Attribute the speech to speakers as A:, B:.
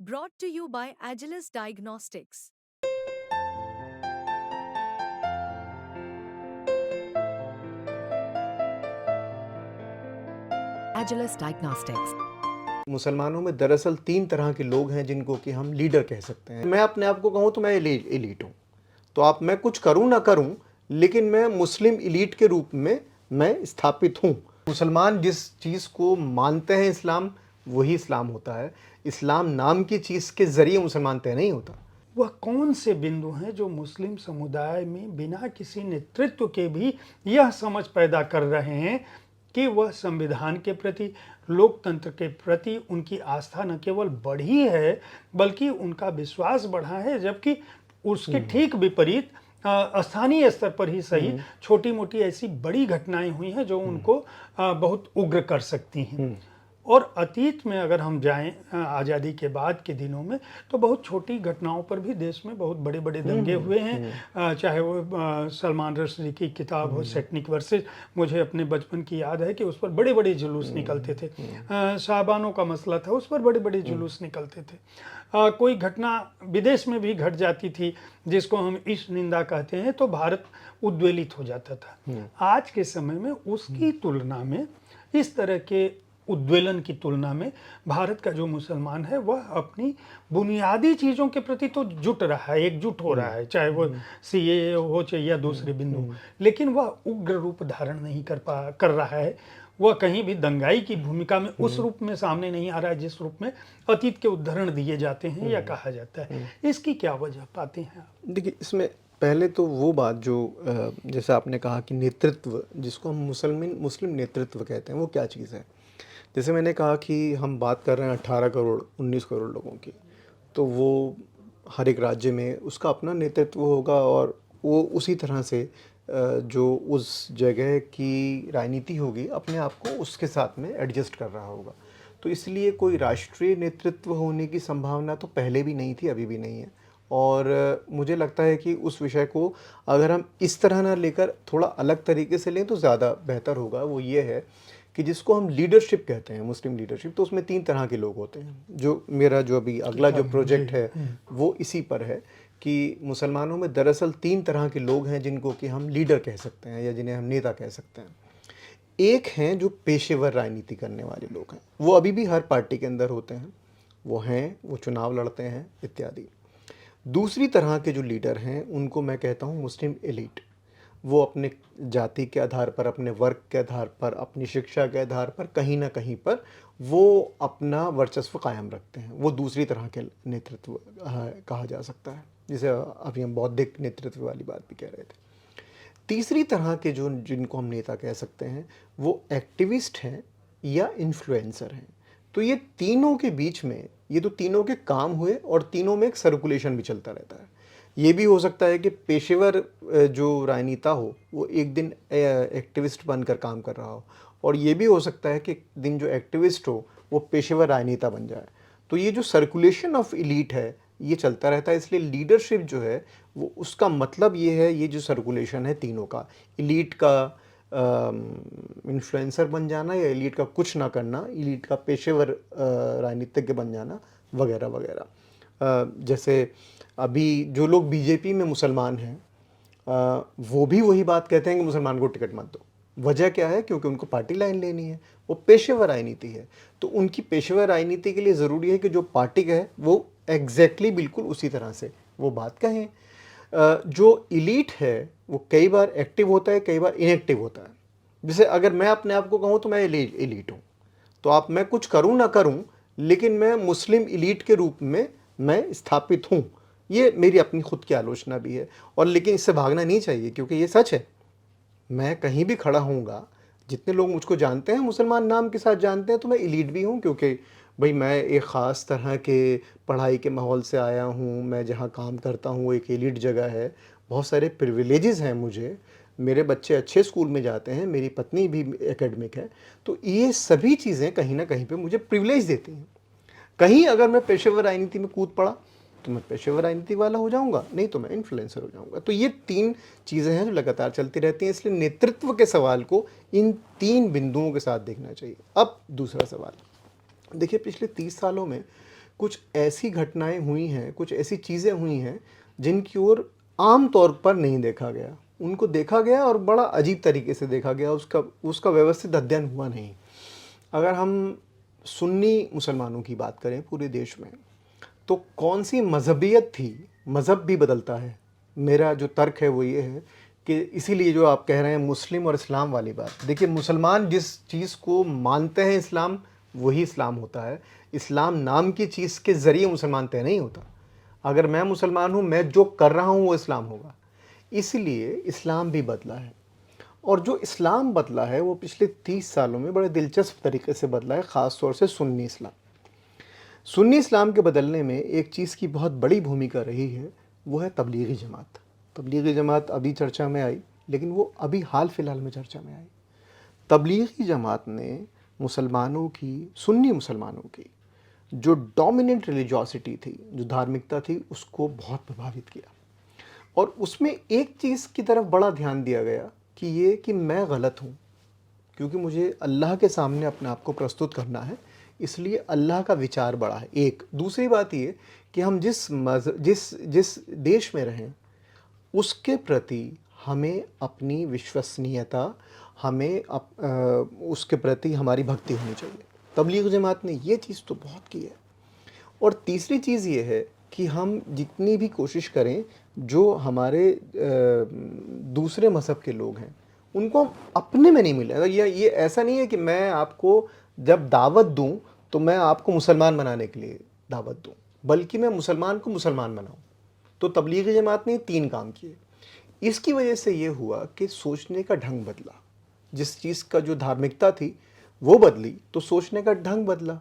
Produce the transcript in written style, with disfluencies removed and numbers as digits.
A: Brought to you by Agilus Diagnostics.
B: Agilus Diagnostics.
C: मुसलमानों में दरअसल 3 तरह के लोग हैं जिनको कि हम लीडर कह सकते हैं। मैं अपने आप को कहूँ तो मैं एलीट हूँ। तो आप मैं कुछ करूँ ना करूँ, लेकिन मैं मुस्लिम एलीट के रूप में मैं स्थापित हूँ। मुसलमान जिस चीज़ को मानते हैं इस्लाम, वही इस्लाम होता है। इस्लाम नाम की चीज़ के ज़रिए मुसलमान तय नहीं होता।
D: वह कौन से बिंदु हैं जो मुस्लिम समुदाय में बिना किसी नेतृत्व के भी यह समझ पैदा कर रहे हैं कि वह संविधान के प्रति, लोकतंत्र के प्रति उनकी आस्था न केवल बढ़ी है बल्कि उनका विश्वास बढ़ा है, जबकि उसके ठीक विपरीत स्थानीय स्तर पर ही सही छोटी मोटी ऐसी बड़ी घटनाएं हुई हैं जो उनको बहुत उग्र कर सकती हैं। और अतीत में अगर हम जाएं आज़ादी के बाद के दिनों में, तो बहुत छोटी घटनाओं पर भी देश में बहुत बड़े बड़े दंगे हुए हैं। चाहे वो सलमान रश्दी की किताब हो सेटनिक वर्सेस, मुझे अपने बचपन की याद है कि उस पर बड़े बड़े जुलूस निकलते थे। शाहबानों का मसला था, उस पर बड़े बड़े जुलूस निकलते थे। कोई घटना विदेश में भी घट जाती थी जिसको हम इश्क निंदा कहते हैं, तो भारत उद्वेलित हो जाता था। आज के समय में उसकी तुलना में, इस तरह के उद्वेलन की तुलना में, भारत का जो मुसलमान है वह अपनी बुनियादी चीज़ों के प्रति तो जुट रहा है, एकजुट हो रहा है, चाहे वो सीएए हो चाहे या दूसरे बिंदु, लेकिन वह उग्र रूप धारण नहीं कर रहा है। वह कहीं भी दंगाई की भूमिका में उस रूप में सामने नहीं आ रहा है जिस रूप में अतीत के उदाहरण दिए जाते हैं या कहा जाता है। इसकी क्या वजह पाते हैं आप?
C: देखिए, इसमें पहले तो वो बात जो जैसे आपने कहा कि नेतृत्व, जिसको हम मुस्लिम नेतृत्व कहते हैं, वो क्या चीज़ है। जैसे मैंने कहा कि हम बात कर रहे हैं 18 करोड़ 19 करोड़ लोगों की, तो वो हर एक राज्य में उसका अपना नेतृत्व होगा और वो उसी तरह से जो उस जगह की राजनीति होगी अपने आप को उसके साथ में एडजस्ट कर रहा होगा। तो इसलिए कोई राष्ट्रीय नेतृत्व होने की संभावना तो पहले भी नहीं थी, अभी भी नहीं है। और मुझे लगता है कि उस विषय को अगर हम इस तरह ना लेकर थोड़ा अलग तरीके से लें तो ज़्यादा बेहतर होगा। वो ये है कि जिसको हम लीडरशिप कहते हैं, मुस्लिम लीडरशिप, तो उसमें 3 तरह के लोग होते हैं। जो मेरा जो अभी अगला जो प्रोजेक्ट है वो इसी पर है कि मुसलमानों में दरअसल 3 तरह के लोग हैं जिनको कि हम लीडर कह सकते हैं या जिन्हें हम नेता कह सकते हैं। एक हैं जो पेशेवर राजनीति करने वाले लोग हैं, वो अभी भी हर पार्टी के अंदर होते हैं, वो चुनाव लड़ते हैं इत्यादि। दूसरी तरह के जो लीडर हैं उनको मैं कहता हूँ मुस्लिम एलीट। वो अपने जाति के आधार पर, अपने वर्ग के आधार पर, अपनी शिक्षा के आधार पर कहीं ना कहीं पर वो अपना वर्चस्व कायम रखते हैं। वो दूसरी तरह के नेतृत्व कहा जा सकता है, जिसे अभी हम बौद्धिक नेतृत्व वाली बात भी कह रहे थे। तीसरी तरह के जो जिनको हम नेता कह सकते हैं वो एक्टिविस्ट हैं या इन्फ्लुएंसर हैं। तो ये तीनों के बीच में, ये तो तीनों के काम हुए और तीनों में एक सर्कुलेशन भी चलता रहता है। ये भी हो सकता है कि पेशेवर जो राजनेता हो वो एक दिन एक्टिविस्ट बनकर काम कर रहा हो, और ये भी हो सकता है कि एक दिन जो एक्टिविस्ट हो वो पेशेवर राजनेता बन जाए। तो ये जो सर्कुलेशन ऑफ एलीट है ये चलता रहता है। इसलिए लीडरशिप जो है वो, उसका मतलब ये है, ये जो सर्कुलेशन है तीनों का, एलीट का इन्फ्लुएंसर बन जाना या एलीट का कुछ ना करना, एलीट का पेशेवर राजनीतिज्ञ बन जाना, वगैरह वगैरह। जैसे अभी जो लोग बीजेपी में मुसलमान हैं वो भी वही बात कहते हैं कि मुसलमान को टिकट मत दो। वजह क्या है? क्योंकि उनको पार्टी लाइन लेनी है, वो पेशेवर राजनीति है। तो उनकी पेशेवर राजनीति के लिए ज़रूरी है कि जो पार्टी का है वो एग्जैक्टली बिल्कुल उसी तरह से वो बात कहें। जो एलीट है वो कई बार एक्टिव होता है, कई बार इनएक्टिव होता है। जैसे अगर मैं अपने आप को कहूँ तो मैं एलीट हूँ, तो आप मैं कुछ करूँ ना करूँ, लेकिन मैं मुस्लिम एलीट के रूप में मैं स्थापित हूँ। ये मेरी अपनी खुद की आलोचना भी है, और लेकिन इससे भागना नहीं चाहिए क्योंकि ये सच है। मैं कहीं भी खड़ा हूँगा, जितने लोग मुझको जानते हैं, मुसलमान नाम के साथ जानते हैं, तो मैं एलीट भी हूँ क्योंकि भाई मैं एक ख़ास तरह के पढ़ाई के माहौल से आया हूँ। मैं जहाँ काम करता हूँ वो एक एलीट जगह है, बहुत सारे प्रिविलेजेस हैं मुझे, मेरे बच्चे अच्छे स्कूल में जाते हैं, मेरी पत्नी भी एकेडमिक है। तो ये सभी चीज़ें कहीं ना कहीं पे मुझे प्रिविलेज देती हैं। कहीं अगर मैं पेशेवर राजनीति में कूद पड़ा तो मैं पेशेवर राजनीति वाला हो जाऊंगा, नहीं तो मैं इन्फ्लुएंसर हो जाऊंगा। तो ये 3 चीज़ें हैं जो लगातार चलती रहती हैं। इसलिए नेतृत्व के सवाल को इन 3 बिंदुओं के साथ देखना चाहिए। अब दूसरा सवाल, देखिए पिछले 30 सालों में कुछ ऐसी घटनाएं हुई हैं, कुछ ऐसी चीज़ें हुई हैं जिनकी ओर आम तौर पर नहीं देखा गया। उनको देखा गया और बड़ा अजीब तरीके से देखा गया, उसका व्यवस्थित अध्ययन हुआ नहीं। अगर हम सुन्नी मुसलमानों की बात करें पूरे देश में, तो कौन सी मजहबियत थी, मज़हब भी बदलता है। मेरा जो तर्क है वो ये है कि इसीलिए जो आप कह रहे हैं मुस्लिम और इस्लाम वाली बात, देखिए मुसलमान जिस चीज़ को मानते हैं इस्लाम, वही इस्लाम होता है। इस्लाम नाम की चीज़ के ज़रिए मुसलमान तय नहीं होता। अगर मैं मुसलमान हूँ, मैं जो कर रहा हूँ वो इस्लाम होगा। इसलिए इस्लाम भी बदला है, और जो इस्लाम बदला है वो पिछले 30 सालों में बड़े दिलचस्प तरीके से बदला है, ख़ास तौर से सुन्नी इस्लाम। सुन्नी इस्लाम के बदलने में एक चीज़ की बहुत बड़ी भूमिका रही है, वो है तबलीगी जमात। तबलीगी जमात अभी चर्चा में आई, लेकिन वो अभी हाल फिलहाल में चर्चा में आई। तबलीगी जमात ने मुसलमानों की, सुन्नी मुसलमानों की जो डोमिनेंट रिलीजियोसिटी थी, जो धार्मिकता थी, उसको बहुत प्रभावित किया। और उसमें एक चीज़ की तरफ बड़ा ध्यान दिया गया कि ये कि मैं गलत हूँ, क्योंकि मुझे अल्लाह के सामने अपने आप को प्रस्तुत करना है, इसलिए अल्लाह का विचार बड़ा है। एक दूसरी बात ये कि हम जिस देश में रहें उसके प्रति हमें अपनी विश्वसनीयता, हमें उसके प्रति हमारी भक्ति होनी चाहिए। तबलीग जमात ने ये चीज़ तो बहुत की है। और तीसरी चीज़ ये है कि हम जितनी भी कोशिश करें, जो हमारे दूसरे मज़हब के लोग हैं उनको अपने में नहीं मिले। ये ऐसा नहीं है कि मैं आपको जब दावत दूं तो मैं आपको मुसलमान बनाने के लिए दावत दूं, बल्कि मैं मुसलमान को मुसलमान बनाऊं। तो तबलीगी जमात ने 3 काम किए। इसकी वजह से ये हुआ कि सोचने का ढंग बदला। जिस चीज़ का जो धार्मिकता थी वो बदली, तो सोचने का ढंग बदला।